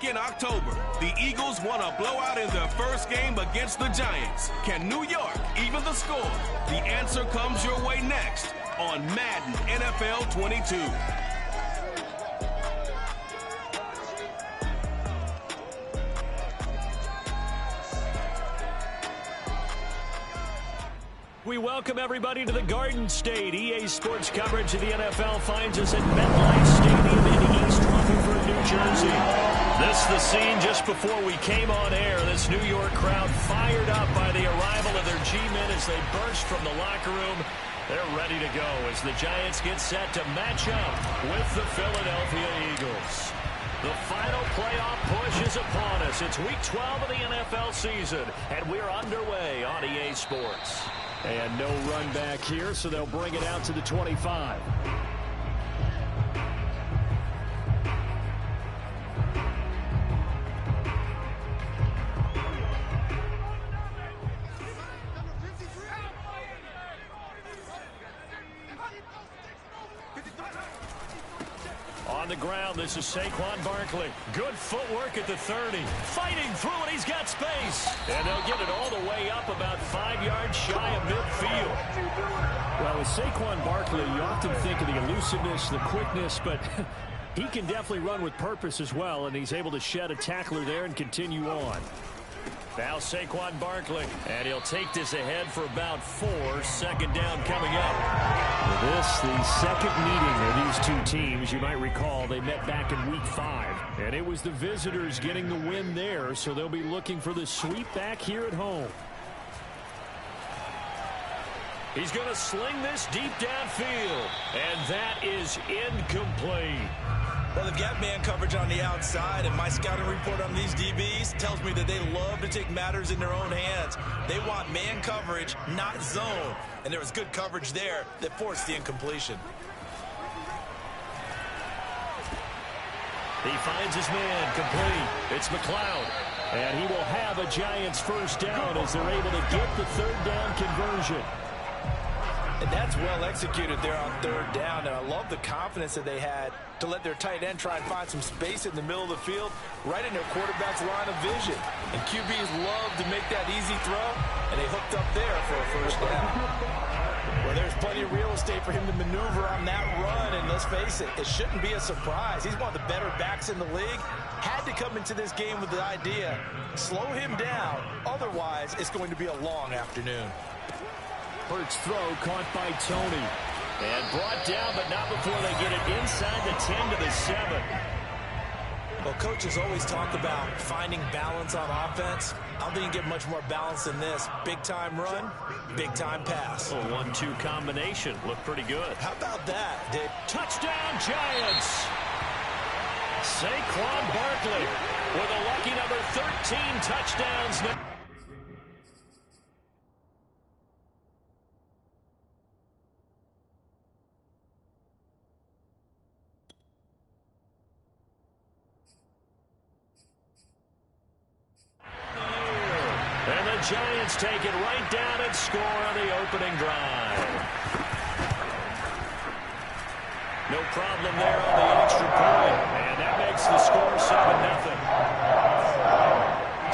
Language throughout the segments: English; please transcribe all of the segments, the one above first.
Back in October, the Eagles won a blowout in their first game against the Giants. Can New York even the score? The answer comes your way next on Madden NFL 22. We welcome everybody to the Garden State. EA Sports coverage of the NFL finds us at MetLife Stadium in East Rutherford, New Jersey. This is the scene just before we came on air. This New York crowd fired up by the arrival of their G-men as they burst from the locker room. They're ready to go as the Giants get set to match up with the Philadelphia Eagles. The final playoff push is upon us. It's week 12 of the NFL season, and we're underway on EA Sports. And no run back here, so they'll bring it out to the 25. On the ground, this is Saquon Barkley. Good footwork at the 30. Fighting through it, he's got space. And they'll get it all the way up about 5 yards shy of midfield. Well, with Saquon Barkley, you often think of the elusiveness, the quickness, but he can definitely run with purpose as well, and he's able to shed a tackler there and continue on. Now Saquon Barkley, and he'll take this ahead for about 4. Second down coming up. This, the second meeting of these two teams. You might recall they met back in week 5, and it was the visitors getting the win there, so they'll be looking for the sweep back here at home. He's going to sling this deep downfield, and that is incomplete. Well, they've got man coverage on the outside, and my scouting report on these DBs tells me that they love to take matters in their own hands. They want man coverage, not zone. And there was good coverage there that forced the incompletion. He finds his man complete. It's McLeod. And he will have a Giants first down as they're able to get the third down conversion. And that's well executed there on third down. And I love the confidence that they had to let their tight end try and find some space in the middle of the field, right in their quarterback's line of vision. And QBs love to make that easy throw, and they hooked up there for a first down. Well, there's plenty of real estate for him to maneuver on that run, and let's face it, it shouldn't be a surprise. He's one of the better backs in the league. Had to come into this game with the idea, slow him down, otherwise it's going to be a long afternoon. Hurts throw caught by Tony. And brought down, but not before they get it inside the 10 to the 7. Well, coaches always talk about finding balance on offense. I don't think you get much more balance than this. Big-time run, big-time pass. A 1-2 combination. Looked pretty good. How about that, Dick? Touchdown, Giants! Saquon Barkley with a lucky number 13 touchdowns now. Giants take it right down and score on the opening drive. No problem there on the extra point. And that makes the score 7-0.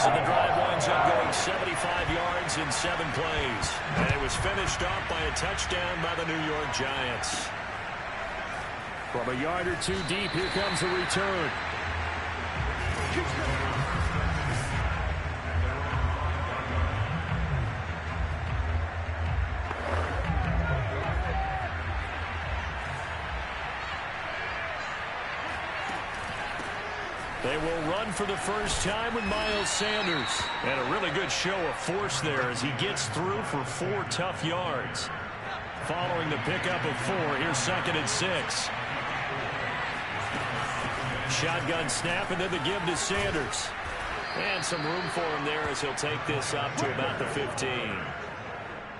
So the drive winds up going 75 yards in 7 plays. And it was finished off by a touchdown by the New York Giants. From a yard or 2 deep, here comes the return. They will run for the first time with Miles Sanders. And a really good show of force there as he gets through for 4 tough yards. Following the pickup of 4, here's 2nd and 6. Shotgun snap and then the give to Sanders. And some room for him there as he'll take this up to about the 15.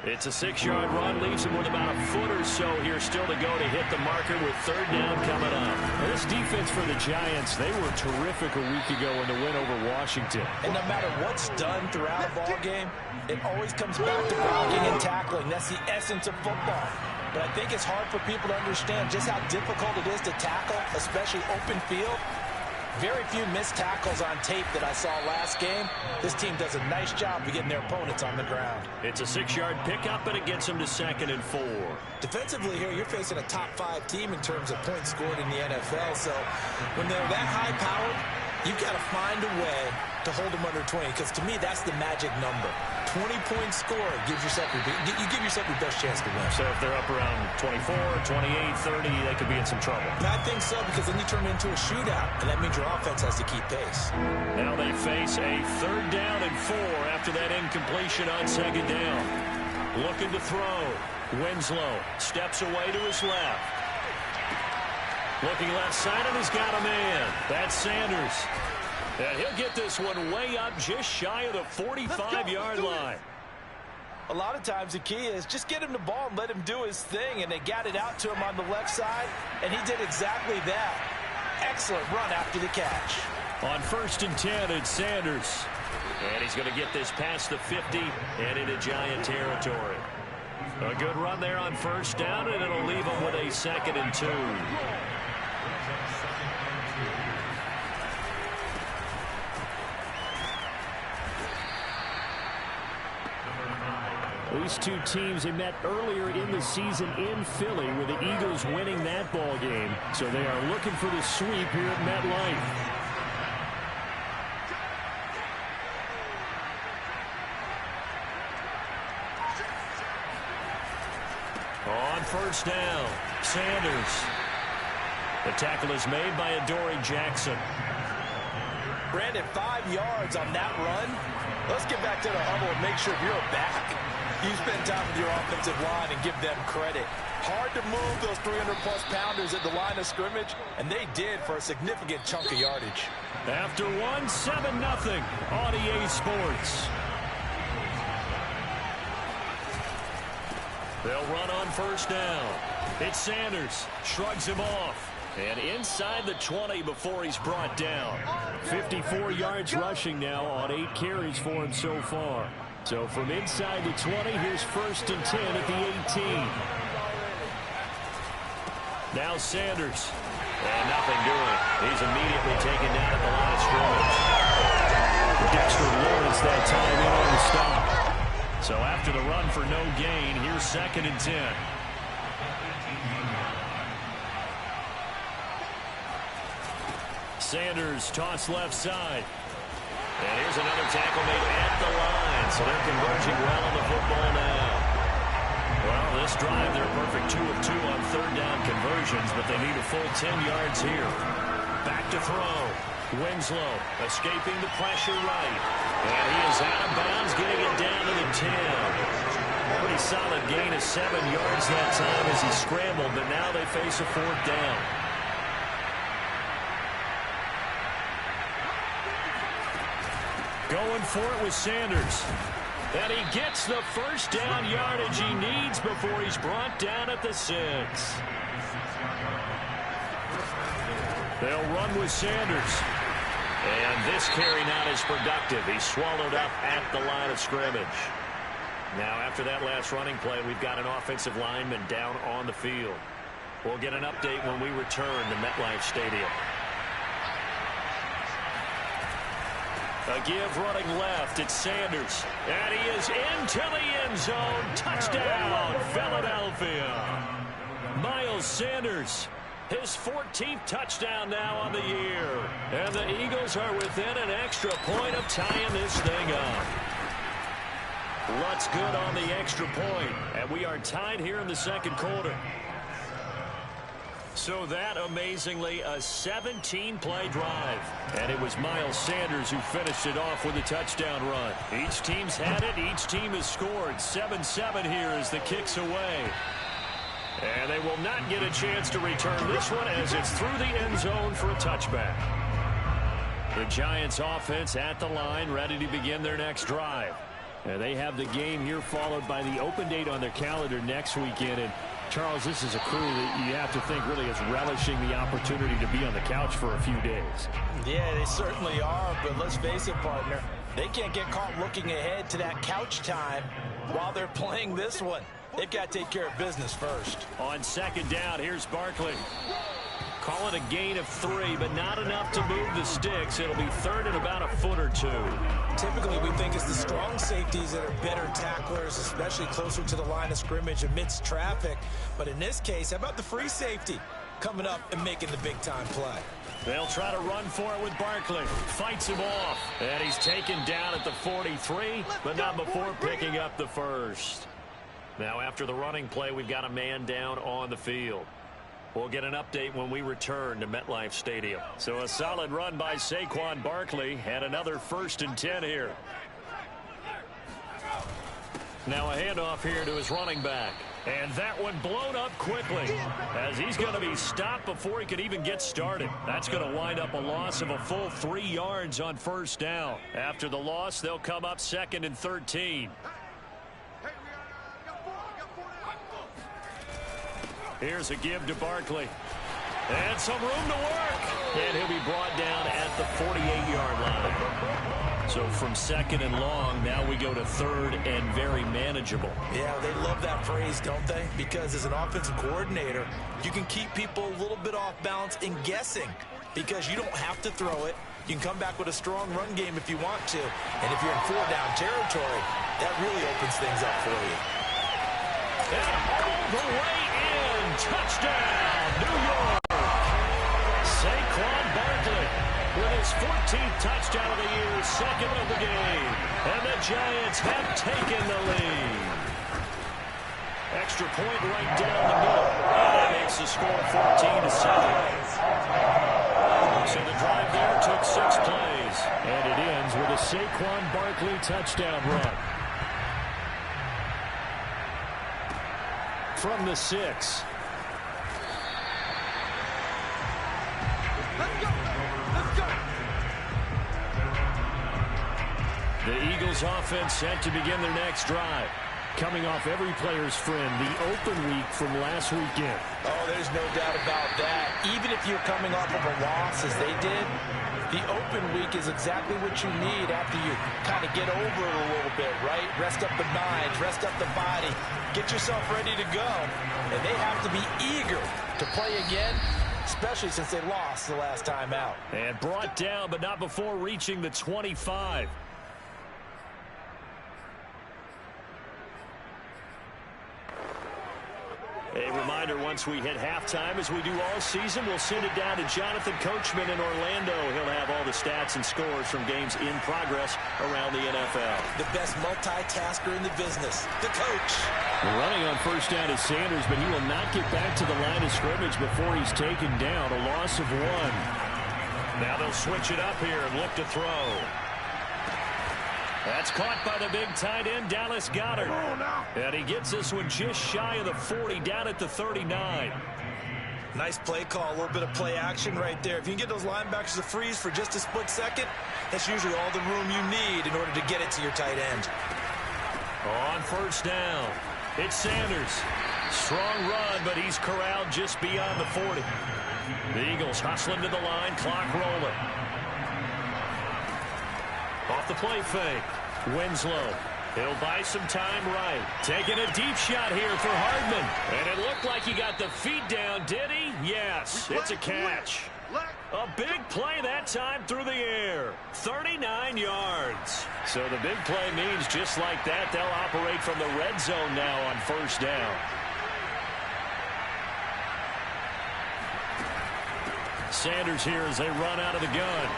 It's a 6-yard run, leaves him with about a foot or so here still to go to hit the marker with third down coming up. This defense for the Giants, they were terrific a week ago in the win over Washington. And no matter what's done throughout a ball game, it always comes back to blocking and tackling. That's the essence of football. But I think it's hard for people to understand just how difficult it is to tackle, especially open field. Very few missed tackles on tape that I saw last game. This team does a nice job of getting their opponents on the ground. It's a 6-yard pickup, and it gets them to 2nd and 4. Defensively here, you're facing a top-5 team in terms of points scored in the NFL. So when they're that high-powered, you've got to find a way to hold them under 20, because to me, that's the magic number. 20-point score gives yourself you give yourself your best chance to win. So if they're up around 24, 28, 30, they could be in some trouble. I think so, because then you turn it into a shootout, and that means your offense has to keep pace. Now they face a 3rd down and 4 after that incompletion on 2nd down. Looking to throw. Winslow steps away to his left. Looking left side, and he's got a man. That's Sanders. And he'll get this one way up just shy of the 45-yard line. A lot of times the key is just get him the ball and let him do his thing, and they got it out to him on the left side, and he did exactly that. Excellent run after the catch. On 1st and 10, it's Sanders. And he's going to get this past the 50 and into Giant territory. A good run there on 1st down, and it'll leave him with a 2nd and 2. These two teams, they met earlier in the season in Philly with the Eagles winning that ball game. So they are looking for the sweep here at MetLife. On 1st down, Sanders. The tackle is made by Adoree Jackson. Brandon, 5 yards on that run. Let's get back to the huddle and make sure you're back. You spend time with your offensive line and give them credit. Hard to move those 300-plus pounders at the line of scrimmage, and they did for a significant chunk of yardage. After 7-0 on EA Sports. They'll run on 1st down. It's Sanders. Shrugs him off. And inside the 20 before he's brought down. 54 yards rushing now on 8 carries for him so far. So from inside the 20, here's 1st and 10 at the 18. Now Sanders. And nothing doing. He's immediately taken down at the line of scrimmage. Dexter Lawrence that time in on the stop. So after the run for no gain, here's 2nd and 10. Sanders toss left side. And here's another tackle made at the line. So they're converging well on the football now. Well, this drive, they're a perfect 2 of 2 on 3rd down conversions, but they need a full 10 yards here. Back to throw. Winslow escaping the pressure right. And he is out of bounds, getting it down to the 10. Pretty solid gain of 7 yards that time as he scrambled, but now they face a 4th down. Going for it with Sanders. And he gets the 1st down yardage he needs before he's brought down at the 6. They'll run with Sanders. And this carry not as productive. He's swallowed up at the line of scrimmage. Now, after that last running play, we've got an offensive lineman down on the field. We'll get an update when we return to MetLife Stadium. A give running left. It's Sanders. And he is into the end zone. Touchdown, Philadelphia. Miles Sanders. His 14th touchdown now on the year. And the Eagles are within an extra point of tying this thing up. Lutz good on the extra point. And we are tied here in the 2nd quarter. So that, amazingly, a 17-play drive. And it was Miles Sanders who finished it off with a touchdown run. Each team's had it. Each team has scored. 7-7 here as the kick's away. And they will not get a chance to return this one as it's through the end zone for a touchback. The Giants offense at the line, ready to begin their next drive. And they have the game here followed by the open date on their calendar next weekend. And Charles, this is a crew that you have to think really is relishing the opportunity to be on the couch for a few days. Yeah, they certainly are, but let's face it, partner. They can't get caught looking ahead to that couch time while they're playing this one. They've got to take care of business first. On 2nd down, here's Barkley. Call it a gain of 3, but not enough to move the sticks. It'll be third and about a foot or 2. Typically, we think it's the strong safeties that are better tacklers, especially closer to the line of scrimmage amidst traffic. But in this case, how about the free safety coming up and making the big-time play? They'll try to run for it with Barkley. Fights him off. And he's taken down at the 43, but not before picking up the first. Now, after the running play, we've got a man down on the field. We'll get an update when we return to MetLife Stadium. So a solid run by Saquon Barkley and another 1st and 10 here. Now a handoff here to his running back. And that one blown up quickly as he's going to be stopped before he could even get started. That's going to wind up a loss of a full 3 yards on 1st down. After the loss, they'll come up 2nd and 13. Here's a give to Barkley. And some room to work. And he'll be brought down at the 48-yard line. So from 2nd and long, now we go to 3rd and very manageable. Yeah, they love that phrase, don't they? Because as an offensive coordinator, you can keep people a little bit off balance and guessing because you don't have to throw it. You can come back with a strong run game if you want to. And if you're in 4-down territory, that really opens things up for you. And all the way in. Touchdown, New York. Saquon Barkley with his 14th touchdown of the year, 2nd of the game. And the Giants have taken the lead. Extra point right down the middle. And that makes the score 14-7. So the drive there took 6 plays. And it ends with a Saquon Barkley touchdown run. From the 6. The Eagles offense set to begin their next drive. Coming off every player's friend, the open week from last weekend. Oh, there's no doubt about that. Even if you're coming off of a loss as they did, the open week is exactly what you need after you kind of get over it a little bit, right? Rest up the mind, rest up the body, get yourself ready to go. And they have to be eager to play again, especially since they lost the last time out. And brought down, but not before reaching the 25. A reminder, once we hit halftime, as we do all season, we'll send it down to Jonathan Coachman in Orlando. He'll have all the stats and scores from games in progress around the NFL. The best multitasker in the business, the coach. Running on 1st down is Sanders, but he will not get back to the line of scrimmage before he's taken down. A loss of 1. Now they'll switch it up here and look to throw. That's caught by the big tight end, Dallas Goedert. And he gets this one just shy of the 40, down at the 39. Nice play call, a little bit of play action right there. If you can get those linebackers to freeze for just a split second, that's usually all the room you need in order to get it to your tight end. On 1st down, it's Sanders. Strong run, but he's corralled just beyond the 40. The Eagles hustling to the line, clock rolling. Off the play fake, Winslow. He'll buy some time right. Taking a deep shot here for Hardman. And it looked like he got the feet down, did he? Yes, it's a catch. A big play that time through the air. 39 yards. So the big play means just like that, they'll operate from the red zone now on 1st down. Sanders here as they run out of the gun.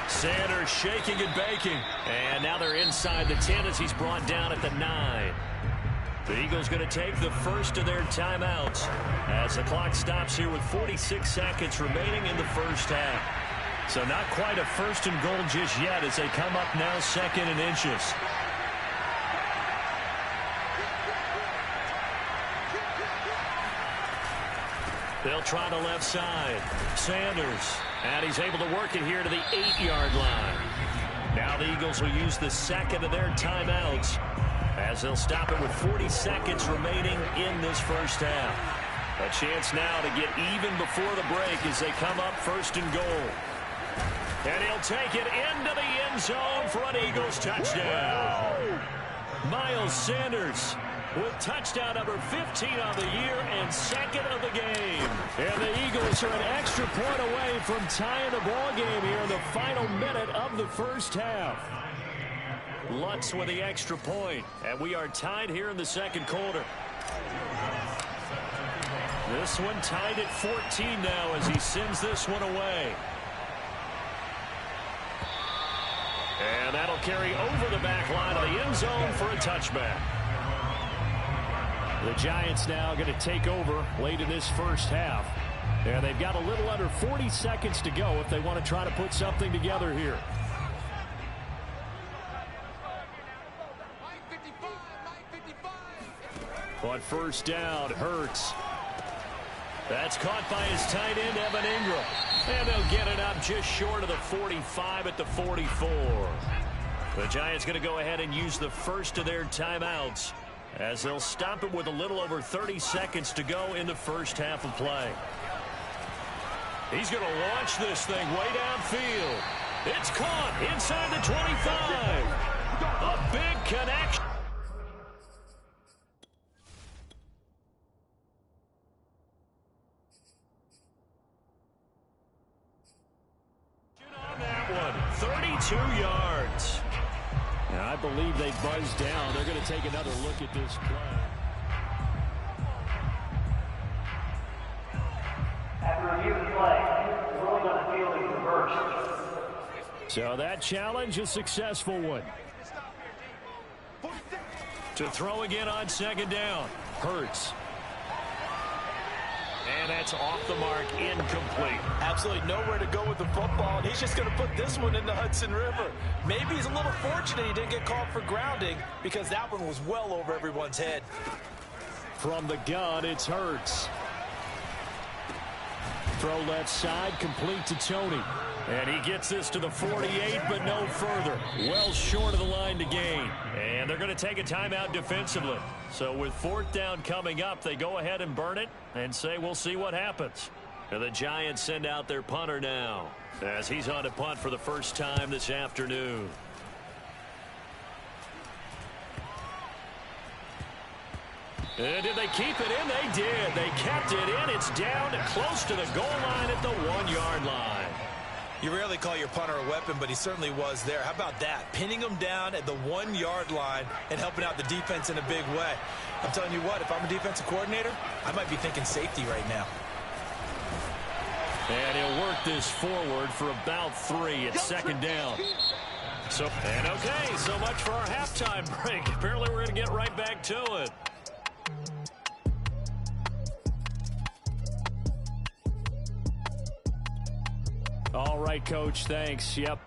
Sanders shaking and baking. And now they're inside the 10 as he's brought down at the 9. The Eagles going to take the first of their timeouts as the clock stops here with 46 seconds remaining in the 1st half. So not quite a 1st and goal just yet as they come up now 2nd and inches. They'll try the left side. Sanders. And he's able to work it here to the 8-yard line. Now the Eagles will use the 2nd of their timeouts as they'll stop it with 40 seconds remaining in this 1st half. A chance now to get even before the break as they come up 1st and goal. And he'll take it into the end zone for an Eagles touchdown. Miles Sanders with touchdown number 15 on the year and second of the game. And the Eagles are an extra point away from tying the ball game here in the final minute of the first half. Lutz with the extra point, and we are tied here in the second quarter. This one tied at 14 now as he sends this one away. And that'll carry over the back line of the end zone for a touchback. The Giants now going to take over late in this first half. And they've got a little under 40 seconds to go if they want to try to put something together here. On first down, Hurts. That's caught by his tight end, Evan Ingram. And they'll get it up just short of the 45 at the 44. The Giants going to go ahead and use the first of their timeouts as they'll stop it with a little over 30 seconds to go in the first half of play. He's going to launch this thing way downfield. It's caught inside the 25. A big connection. On that one, 32 yards. And I believe they buzzed down. They're going to take another look at this play. After review of the play, the ruling on the field is reversed. So that challenge, a successful one. To throw again on second down. Hurts. And that's off the mark, incomplete. Absolutely nowhere to go with the football, and he's just going to put this one in the Hudson River. Maybe he's a little fortunate he didn't get called for grounding because that one was well over everyone's head. From the gun, it's Hurts. Throw left side, complete to Tony. And he gets this to the 48, but no further. Well short of the line to gain. And they're going to take a timeout defensively. So with fourth down coming up, they go ahead and burn it and say we'll see what happens. And the Giants send out their punter now as he's on to punt for the first time this afternoon. And did they keep it in? They did. They kept it in. It's down and close to the goal line at the 1-yard line. You rarely call your punter a weapon, but he certainly was there. How about that? Pinning him down at the 1-yard line and helping out the defense in a big way. I'm telling you what, if I'm a defensive coordinator, I might be thinking safety right now. And he'll work this forward for about 3 at second down. So much for our halftime break. Apparently we're going to get right back to it. All right, Coach, thanks. Yep.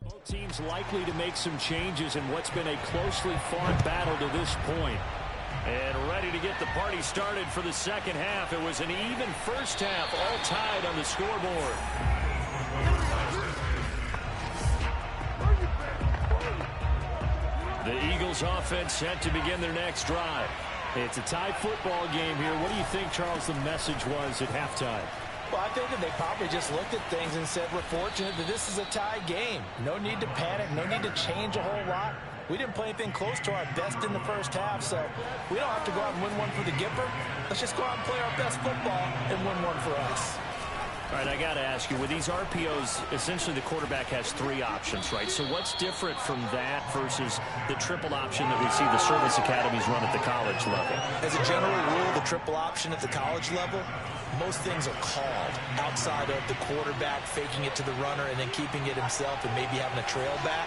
Both teams likely to make some changes in what's been a closely fought battle to this point. And ready to get the party started for the second half. It was an even first half, all tied on the scoreboard. The Eagles offense set to begin their next drive. It's a tie football game here. What do you think, Charles, the message was at halftime? Well, I think that they probably just looked at things and said, we're fortunate that this is a tie game. No need to panic. No need to change a whole lot. We didn't play anything close to our best in the first half, so we don't have to go out and win one for the Gipper. Let's just go out and play our best football and win one for us. All right, I got to ask you, with these RPOs, essentially the quarterback has 3 options, right? So what's different from that versus the triple option that we see the service academies run at the college level? As a general rule, the triple option at the college level, most things are called outside of the quarterback faking it to the runner and then keeping it himself and maybe having a trail back.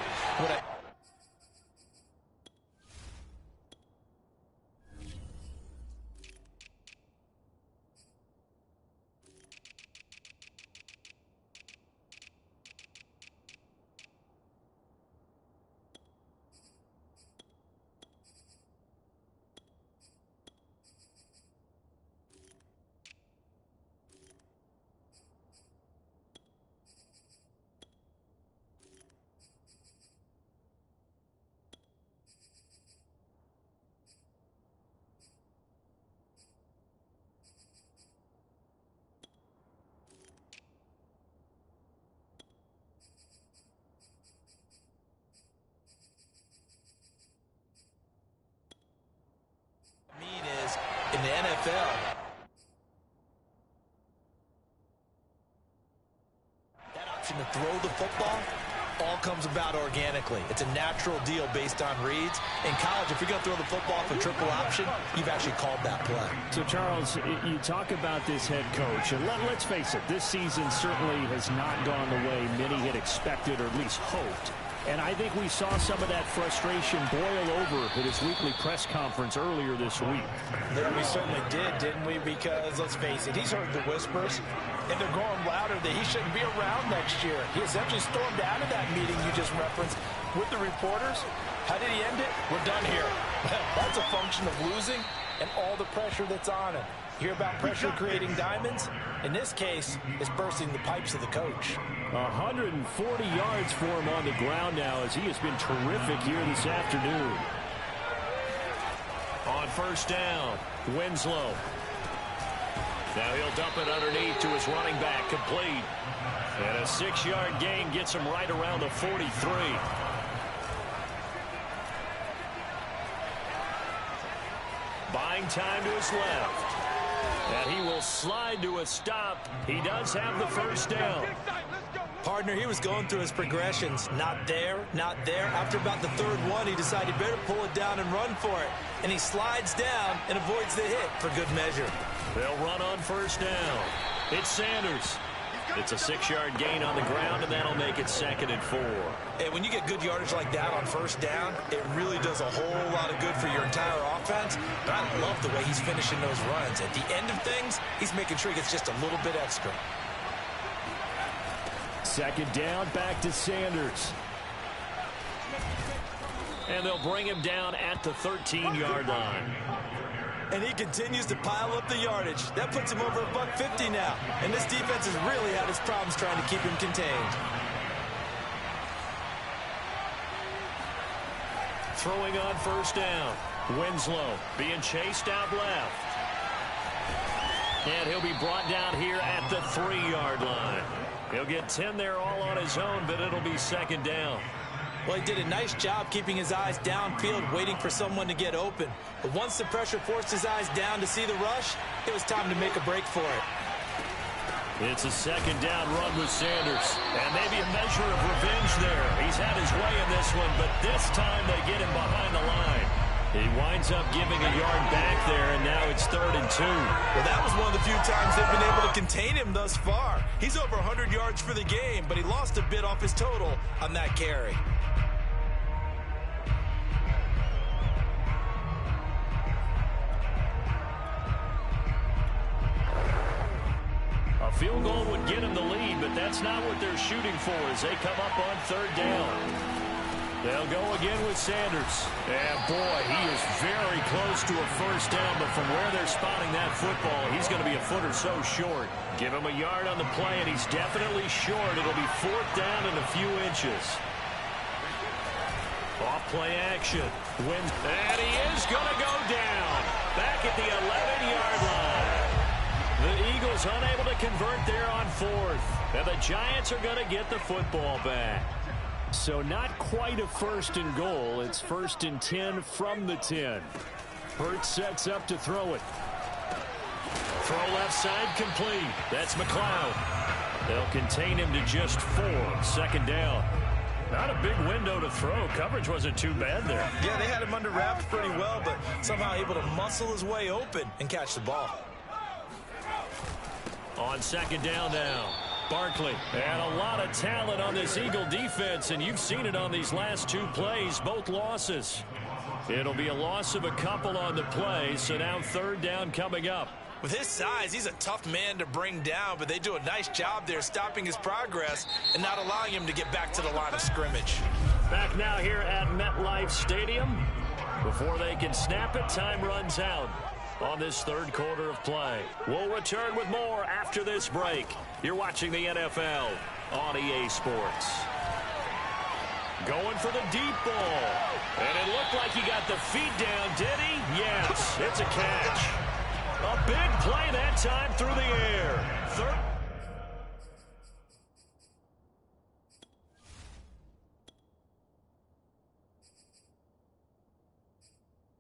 NFL. That option to throw the football all comes about organically. It's a natural deal based on reads. In college, if you're going to throw the football for triple option, you've actually called that play. So, Charles, you talk about this head coach, and let's face it, this season certainly has not gone the way many had expected or at least hoped. And I think we saw some of that frustration boil over at his weekly press conference earlier this week. Yeah, we certainly did, didn't we? Because, let's face it, he's heard the whispers, and they're growing louder that he shouldn't be around next year. He essentially stormed out of that meeting you just referenced with the reporters. How did he end it? We're done here. That's a function of losing and all the pressure that's on him. Hear about pressure creating diamonds? In this case, it's bursting the pipes of the coach. 140 yards for him on the ground now as he has been terrific here this afternoon. On first down, Winslow. Now he'll dump it underneath to his running back, complete. And a 6-yard gain gets him right around the 43. Buying time to his left. And he will slide to a stop. He does have the first down. Partner, he was going through his progressions. Not there, not there. After about the third one, he decided better pull it down and run for it. And he slides down and avoids the hit for good measure. They'll run on first down. It's Sanders. It's a 6-yard gain on the ground, and that'll make it 2nd and 4. And when you get good yardage like that on first down, it really does a whole lot of good for your entire offense. But I love the way he's finishing those runs. At the end of things, he's making sure he gets just a little bit extra. 2nd down, back to Sanders. And they'll bring him down at the 13-yard line. And he continues to pile up the yardage. That puts him over $150 now. And this defense has really had its problems trying to keep him contained. Throwing on first down. Winslow being chased out left. And he'll be brought down here at the 3-yard line. He'll get 10 there all on his own, but it'll be 2nd down. Well, he did a nice job keeping his eyes downfield, waiting for someone to get open. But once the pressure forced his eyes down to see the rush, it was time to make a break for it. It's a 2nd down run with Sanders. And maybe a measure of revenge there. He's had his way in this one, but this time they get him behind the line. He winds up giving a yard back there, and now it's 3rd and 2. Well, that was one of the few times they've been able to contain him thus far. He's over 100 yards for the game, but he lost a bit off his total on that carry. A field goal would get him the lead, but that's not what they're shooting for as they come up on 3rd down. They'll go again with Sanders. And boy, he is very close to a first down, but from where they're spotting that football, he's going to be a foot or so short. Give him a yard on the play, and he's definitely short. It'll be 4th down and a few inches. Off play action. And he is going to go down. Back at the 11-yard line. The Eagles unable to convert there on 4th. And the Giants are going to get the football back. So not quite a 1st and goal. It's 1st and 10 from the 10. Hurts sets up to throw it. Throw left side complete. That's McLeod. They'll contain him to just 4. 2nd down. Not a big window to throw. Coverage wasn't too bad there. Yeah, they had him under wraps pretty well, but somehow able to muscle his way open and catch the ball. On 2nd down now. Barkley. And a lot of talent on this Eagle defense, and you've seen it on these last 2 plays, both losses. It'll be a loss of a couple on the play, so now 3rd down coming up. With his size, he's a tough man to bring down, but they do a nice job there stopping his progress and not allowing him to get back to the line of scrimmage. Back now here at MetLife Stadium. Before they can snap it, time runs out on this 3rd quarter of play. We'll return with more after this break. You're watching the NFL on EA Sports. Going for the deep ball. And it looked like he got the feet down, did he? Yes, it's a catch. A big play that time through the air.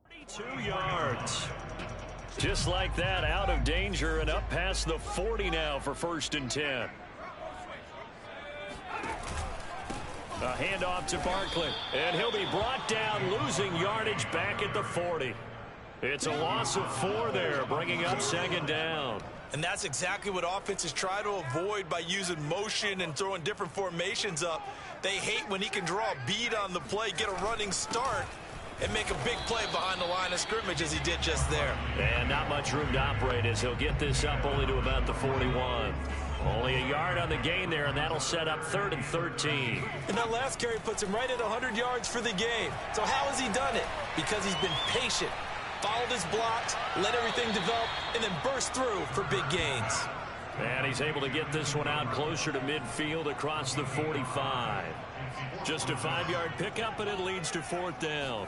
32 yards. Just like that, out of danger and up past the 40 now for 1st and 10. A handoff to Barkley, and he'll be brought down, losing yardage back at the 40. It's a loss of 4 there, bringing up 2nd down. And that's exactly what offenses try to avoid by using motion and throwing different formations up. They hate when he can draw a bead on the play, get a running start, and make a big play behind the line of scrimmage as he did just there. And not much room to operate as he'll get this up only to about the 41. Only a yard on the gain there, and that'll set up 3rd and 13. And that last carry puts him right at 100 yards for the game. So how has he done it? Because he's been patient, followed his blocks, let everything develop, and then burst through for big gains. And he's able to get this one out closer to midfield across the 45. Just a 5-yard pickup, and it leads to 4th down.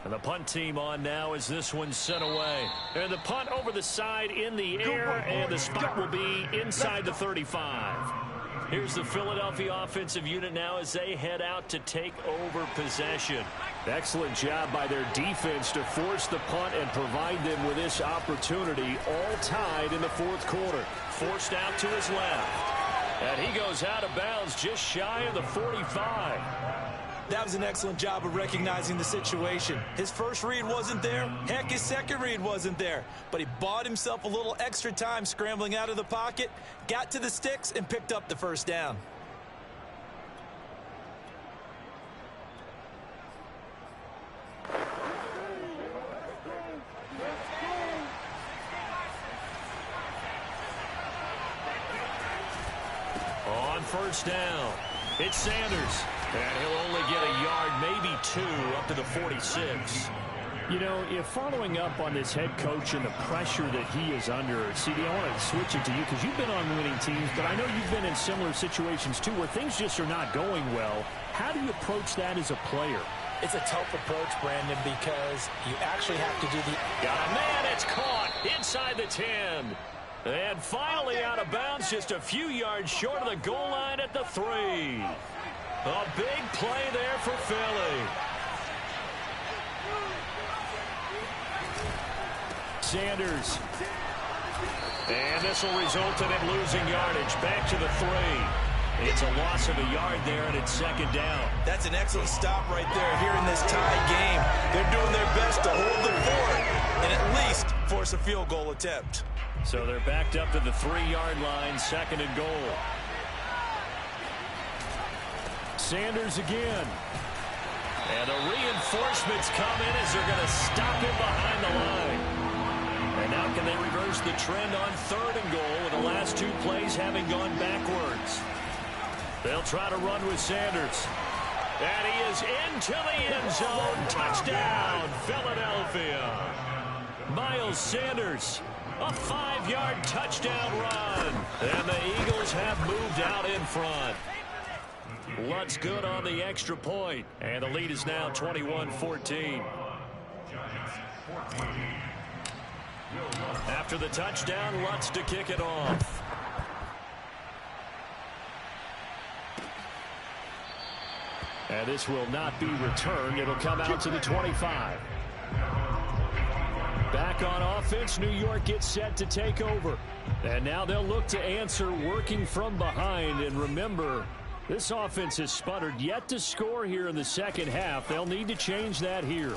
And the punt team on now as this one's sent away. And the punt over the side in the air, and the spot will be inside the 35. Here's the Philadelphia offensive unit now as they head out to take over possession. Excellent job by their defense to force the punt and provide them with this opportunity, all tied in the 4th quarter. Forced out to his left. And he goes out of bounds just shy of the 45. That was an excellent job of recognizing the situation. His first read wasn't there. Heck, his second read wasn't there. But he bought himself a little extra time scrambling out of the pocket, got to the sticks, and picked up the 1st down. On 1st down, it's Sanders. And he'll only get a yard, maybe 2, up to the 46. You know, if following up on this head coach and the pressure that he is under, CD, I want to switch it to you because you've been on winning teams, but I know you've been in similar situations too where things just are not going well. How do you approach that as a player? It's a tough approach, Brandon, because you actually have to do the... Got a man, it's caught inside the 10. And finally out of bounds, just a few yards short of the goal line at the 3. A big play there for Philly. Sanders. And this will result in him losing yardage. Back to the 3. It's a loss of a yard there, and it's 2nd down. That's an excellent stop right there here in this tie game. They're doing their best to hold the fort and at least force a field goal attempt. So they're backed up to the 3-yard line, 2nd and goal. Sanders again. And the reinforcements come in as they're going to stop him behind the line. And now can they reverse the trend on 3rd and goal with the last 2 plays having gone backwards? They'll try to run with Sanders. And he is into the end zone. Touchdown, Philadelphia. Miles Sanders, a 5-yard touchdown run. And the Eagles have moved out in front. Lutz good on the extra point. And the lead is now 21-14. After the touchdown, Lutz to kick it off. And this will not be returned. It'll come out to the 25. Back on offense, New York gets set to take over. And now they'll look to answer working from behind. And remember, this offense has sputtered yet to score here in the 2nd half. They'll need to change that here.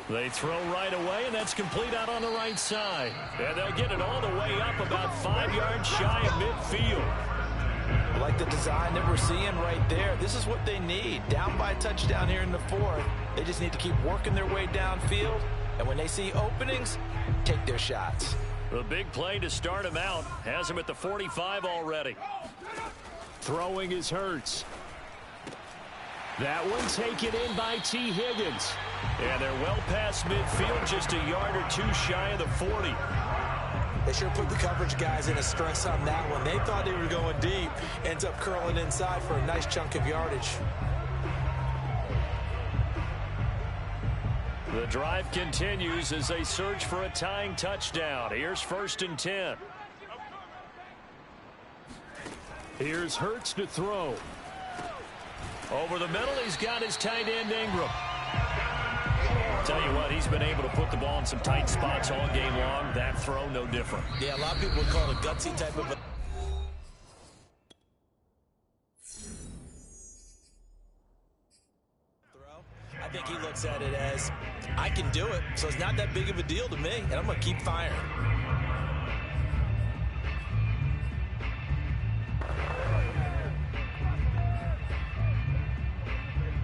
They throw right away, and that's complete out on the right side. And they'll get it all the way up about 5 yards shy of midfield. I like the design that we're seeing right there. This is what they need. Down by a touchdown here in the 4th. They just need to keep working their way downfield. And when they see openings, take their shots. The big play to start him out has him at the 45 already. Throwing is Hurts. That one taken in by T. Higgins. And they're well past midfield, just a yard or 2 shy of the 40. They sure put the coverage guys in a stress on that one. They thought they were going deep. Ends up curling inside for a nice chunk of yardage. The drive continues as they search for a tying touchdown. Here's 1st and 10. Here's Hurts to throw. Over the middle, he's got his tight end Ingram. Tell you what, he's been able to put the ball in some tight spots all game long. That throw, no different. Yeah, a lot of people would call it a gutsy type of a throw. I think he looks at it as, I can do it, so it's not that big of a deal to me, and I'm going to keep firing.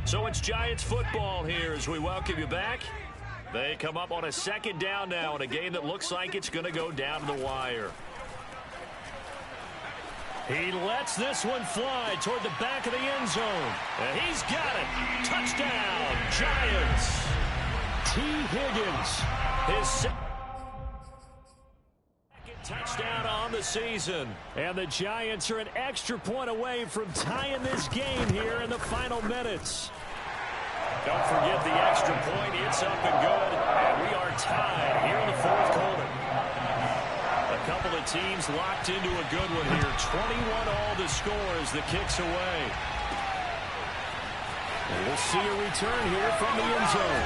So it's Giants football here as we welcome you back. They come up on a second down now in a game that looks like it's going to go down to the wire. He lets this one fly toward the back of the end zone. And he's got it. Touchdown, Giants. T. Higgins. His second touchdown on the season. And the Giants are an extra point away from tying this game here in the final minutes. Don't forget the extra point. It's up and good. And we are tied here in the fourth quarter. A couple of teams locked into a good one here. 21-all the score as the kick's away. And we'll see a return here from the end zone.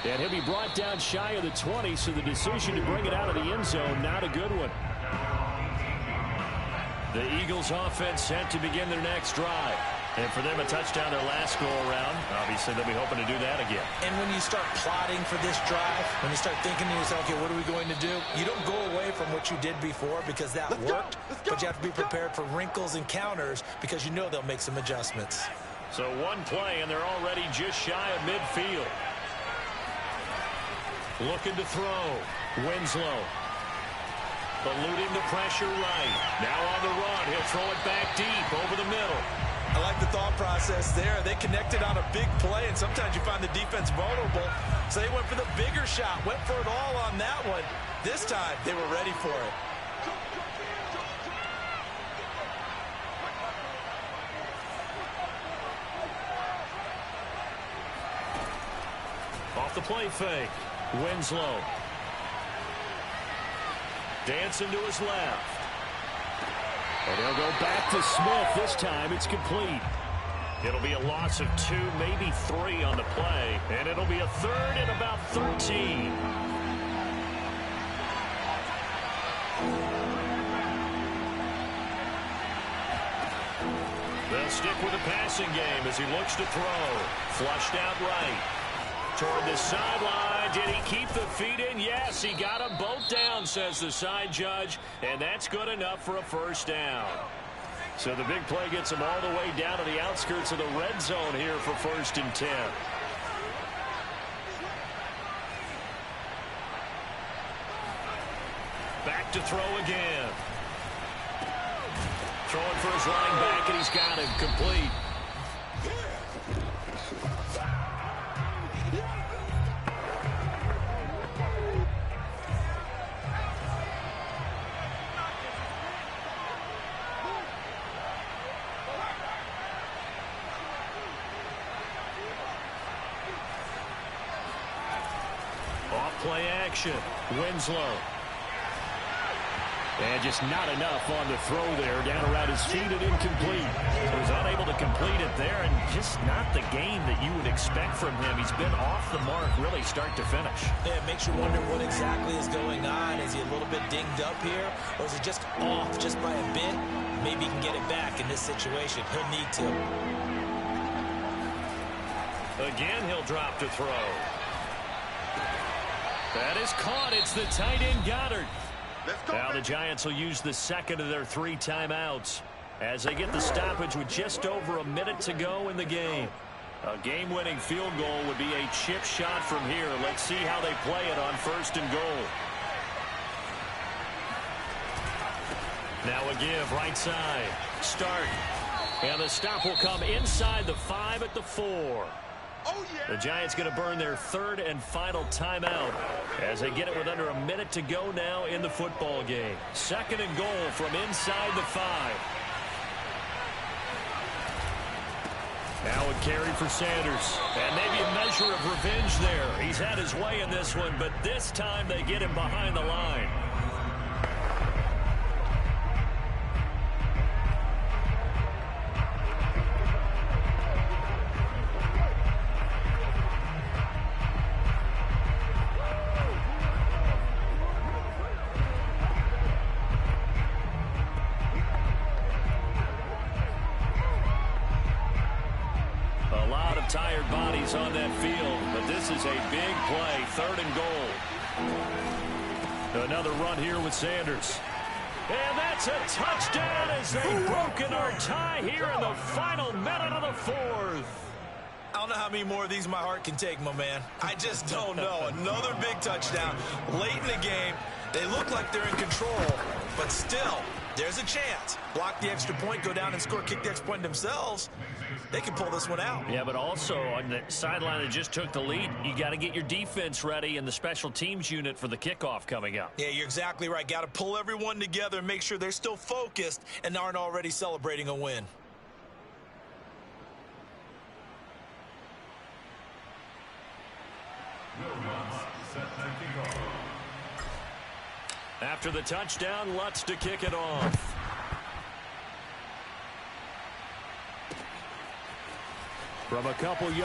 And he'll be brought down shy of the 20, so the decision to bring it out of the end zone, not a good one. The Eagles offense set to begin their next drive. And for them, a touchdown their last go-around. Obviously, they'll be hoping to do that again. And when you start plotting for this drive, when you start thinking to yourself, okay, what are we going to do? You don't go away from what you did before because that worked, but you have to be prepared for wrinkles and counters because you know they'll make some adjustments. So one play, and they're already just shy of midfield. Looking to throw. Winslow. Eluding the pressure right. Now on the run. He'll throw it back deep over the middle. I like the thought process there. They connected on a big play, and sometimes you find the defense vulnerable. So they went for the bigger shot, went for it all on that one. This time, they were ready for it. Off the play fake. Winslow. Dancing to his left. And he'll go back to Smith. This time it's complete. It'll be a loss of 2, maybe 3 on the play. And it'll be a third and about 13. They'll stick with the passing game as he looks to throw. Flushed out right. Toward the sideline. Did he keep the feet in? Yes, he got them both down, says the side judge. And that's good enough for a first down. So the big play gets him all the way down to the outskirts of the red zone here for 1st and 10. Back to throw again. Throwing for his running back, and he's got him complete. Play action. Winslow. And just not enough on the throw there. Down around his feet and incomplete. So he's unable to complete it there, and just not the game that you would expect from him. He's been off the mark really start to finish. Yeah, it makes you wonder what exactly is going on. Is he a little bit dinged up here, or is it just off just by a bit? Maybe he can get it back in this situation. He'll need to. Again, he'll drop to throw. That is caught. It's the tight end Goddard. Now the Giants will use the second of their 3 timeouts as they get the stoppage with just over a minute to go in the game. A game-winning field goal would be a chip shot from here. Let's see how they play it on 1st and goal. Now a give right side. Start. And the stop will come inside the 5 at the 4. The Giants going to burn their 3rd and final timeout as they get it with under a minute to go now in the football game. 2nd and goal from inside the 5. Now a carry for Sanders. And maybe a measure of revenge there. He's had his way in this one, but this time they get him behind the line. tired bodies on that field, but this is a big play, 3rd and goal. Another run here with Sanders. And that's a touchdown as they've broken our tie here in the final minute of the 4th. I don't know how many more of these my heart can take, my man. I just don't know. Another big touchdown late in the game. They look like they're in control, but still, there's a chance. Block the extra point, go down and score, kick the extra point themselves. They can pull this one out. Yeah, but also on the sideline that just took the lead, you got to get your defense ready and the special teams unit for the kickoff coming up. Yeah, you're exactly right. Got to pull everyone together and make sure they're still focused and aren't already celebrating a win. After the touchdown, Lutz to kick it off. From a couple yards.